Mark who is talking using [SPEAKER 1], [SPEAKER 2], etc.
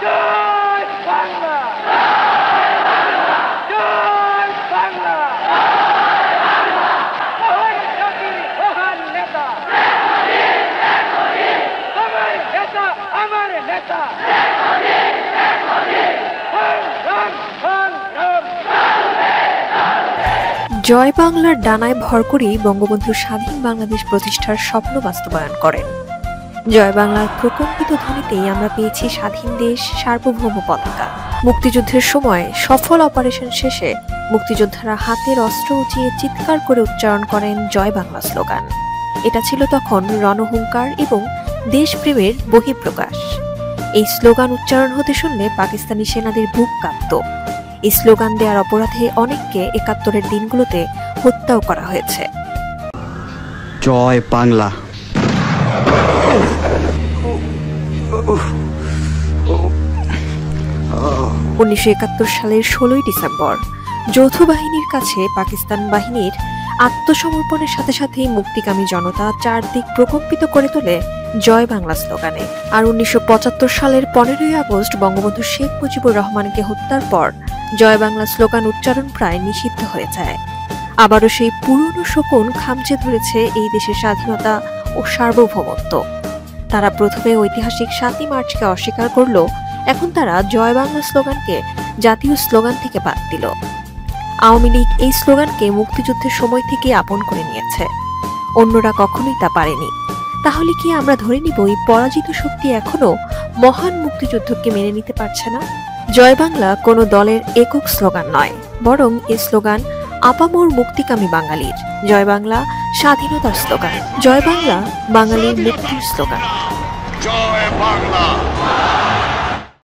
[SPEAKER 1] জয় বাংলা, জয় বাংলা। মহান জাতির মহান নেতা, আমার নেতা, আমার নেতা।
[SPEAKER 2] জয় বাংলার ডানায় ভর করেই বঙ্গবন্ধু স্বাধীন বাংলাদেশ প্রতিষ্ঠার স্বপ্ন বাস্তবায়ন করেন। জয় বাংলার প্রকম্পিত ধ্বনিতেই আমরা পেয়েছি স্বাধীন দেশ, সার্বভৌম পতাকা। মুক্তিযুদ্ধের সময় সফল অপারেশন শেষে মুক্তিযোদ্ধারা হাতের অস্ত্র উঁচিয়ে চিৎকার করে উচ্চারণ করেন জয় বাংলা স্লোগান। এটা ছিল তখন রণহুঙ্কার এবং দেশপ্রেমের বহিঃপ্রকাশ। এই স্লোগান উচ্চারণ হতে শুনলে পাকিস্তানি সেনাদের বুক কাঁপত। এই স্লোগান দেওয়ার অপরাধে অনেককে ৭১-এর দিনগুলোতে হত্যাও করা হয়েছে।
[SPEAKER 3] জয় বাংলা।
[SPEAKER 2] ১৯৭১ সালের ১৬ই ডিসেম্বর যৌথ বাহিনীর কাছে পাকিস্তান বাহিনীর আত্মসমর্পণের সাথে সাথেই মুক্তিকামী জনতা চারদিক প্রকম্পিত করে তোলে জয় বাংলা স্লোগানে। আর ১৯৭৫ সালের ১৫ই আগস্ট বঙ্গবন্ধু শেখ মুজিবুর রহমানকে হত্যার পর জয় বাংলা স্লোগান উচ্চারণ প্রায় নিষিদ্ধ হয়ে যায়। আবারও সেই পুরনো শকুন খামচে ধরেছে এই দেশের স্বাধীনতা ও সার্বভৌমত্ব। তারা প্রথমে ঐতিহাসিক ৭ই মার্চকে অস্বীকার করলেও এখন তারা জয় বাংলা স্লোগানকে জাতীয় স্লোগান থেকে বাদ দিল। আওয়ামী লীগ এই স্লোগানকে মুক্তিযুদ্ধের সময় থেকে আপন করে নিয়েছে, অন্যরা কখনোই তা পারেনি। তাহলে কি আমরা ধরে নিব এই পরাজিত শক্তি এখনো মহান মুক্তিযুদ্ধকে মেনে নিতে পারছে না? জয় বাংলা কোনো দলের একক স্লোগান নয়, বরং এই স্লোগান আপামর মুক্তিকামী বাঙালির। জয় বাংলা স্বাধীনতার স্লোগান, জয় বাংলা বাঙালির মুক্তির স্লোগান।
[SPEAKER 4] জয় বাংলা।